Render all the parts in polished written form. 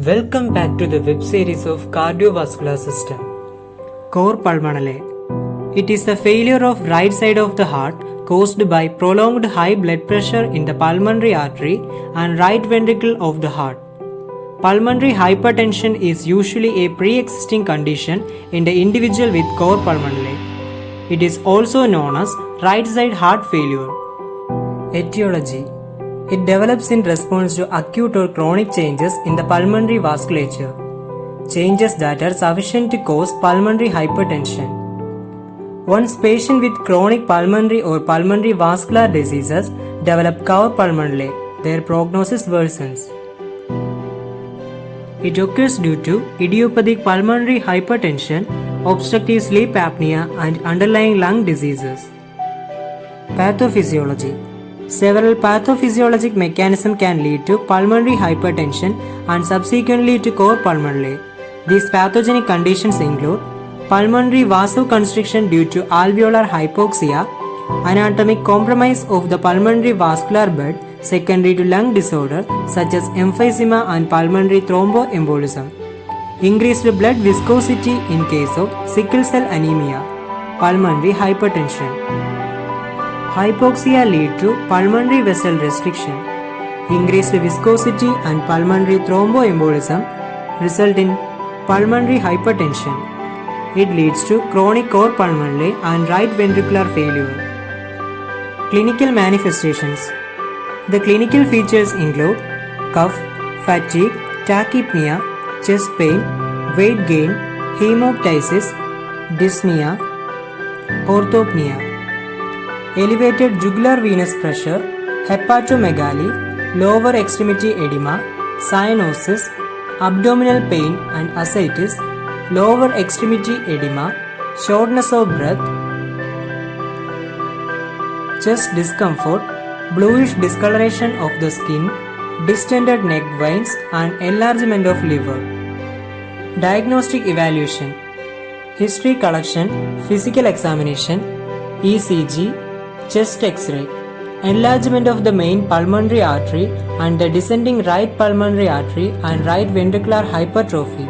Welcome back to the web series of cardiovascular system. Cor pulmonale. It is the failure of right side of the heart caused by prolonged high blood pressure in the pulmonary artery and right ventricle of the heart. Pulmonary hypertension is usually a pre-existing condition in the individual with cor pulmonale. It is also known as right side heart failure. Etiology. It develops in response to acute or chronic changes in the pulmonary vasculature, changes that are sufficient to cause pulmonary hypertension. Once patients with chronic pulmonary or pulmonary vascular diseases develop cor pulmonale, their prognosis worsens. It occurs due to idiopathic pulmonary hypertension, obstructive sleep apnea, and underlying lung diseases. Pathophysiology. Several pathophysiologic mechanisms can lead to pulmonary hypertension and subsequently to cor pulmonale. These pathogenic conditions include pulmonary vasoconstriction due to alveolar hypoxia, anatomic compromise of the pulmonary vascular bed secondary to lung disorder such as emphysema and pulmonary thromboembolism, increased blood viscosity in case of sickle cell anemia, pulmonary hypertension. Hypoxia lead to pulmonary vessel restriction. Increased viscosity and pulmonary thromboembolism result in pulmonary hypertension. It leads to chronic cor pulmonale and right ventricular failure. Clinical manifestations. The clinical features include cough, fatigue, tachypnea, chest pain, weight gain, hemoptysis, dyspnea, orthopnea. Elevated jugular venous pressure, hepatomegaly, lower extremity edema, cyanosis, abdominal pain and ascites, lower extremity edema, shortness of breath, chest discomfort, bluish discoloration of the skin, distended neck veins and enlargement of liver. Diagnostic evaluation. History collection, physical examination, ECG, chest X-ray, enlargement of the main pulmonary artery and the descending right pulmonary artery and right ventricular hypertrophy.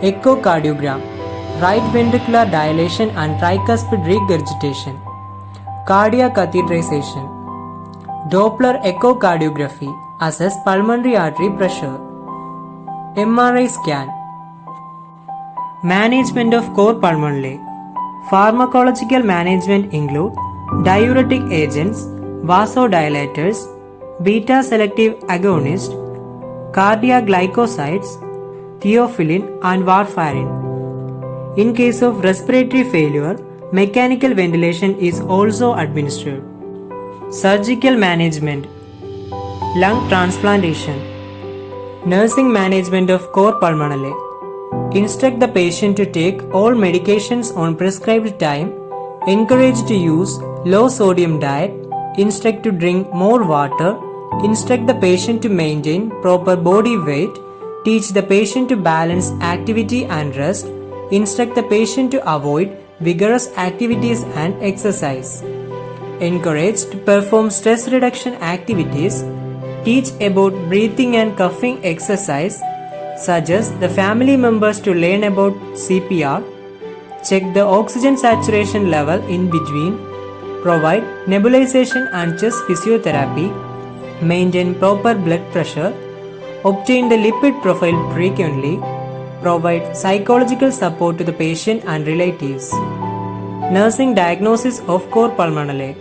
Echocardiogram, right ventricular dilation and tricuspid regurgitation. Cardiac catheterization. Doppler echocardiography assess pulmonary artery pressure. MRI scan. Management of cor pulmonale. Pharmacological management include diuretic agents, vasodilators, beta-selective agonists, cardiac glycosides, theophylline and warfarin. In case of respiratory failure, mechanical ventilation is also administered. Surgical management, lung transplantation, nursing management of cor pulmonale. Instruct the patient to take all medications on prescribed time, encourage to use low sodium diet, instruct to drink more water, instruct the patient to maintain proper body weight, teach the patient to balance activity and rest, instruct the patient to avoid vigorous activities and exercise, encourage to perform stress reduction activities, teach about breathing and coughing exercise, suggest the family members to learn about CPR, check the oxygen saturation level in between, provide nebulization and chest physiotherapy, maintain proper blood pressure, obtain the lipid profile frequently, provide psychological support to the patient and relatives. Nursing diagnosis of cor pulmonale.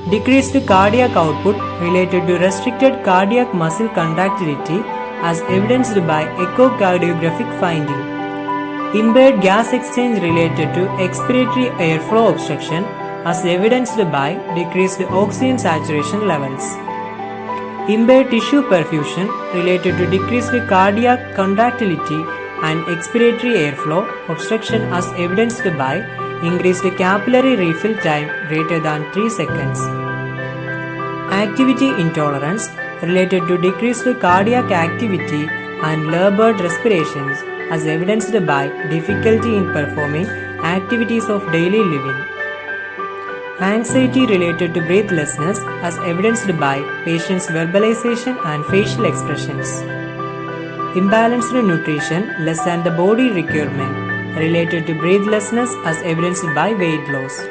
Decreased cardiac output related to restricted cardiac muscle contractility as evidenced by echocardiographic finding. Impaired gas exchange related to expiratory airflow obstruction as evidenced by decreased oxygen saturation levels. Impaired tissue perfusion related to decreased cardiac contractility and expiratory airflow obstruction as evidenced by increased capillary refill time greater than 3 seconds. Activity intolerance related to decreased cardiac activity and labored respirations as evidenced by difficulty in performing activities of daily living. Anxiety related to breathlessness as evidenced by patient's verbalization and facial expressions. imbalanced nutrition, less than the body requirement, related to breathlessness as evidenced by weight loss.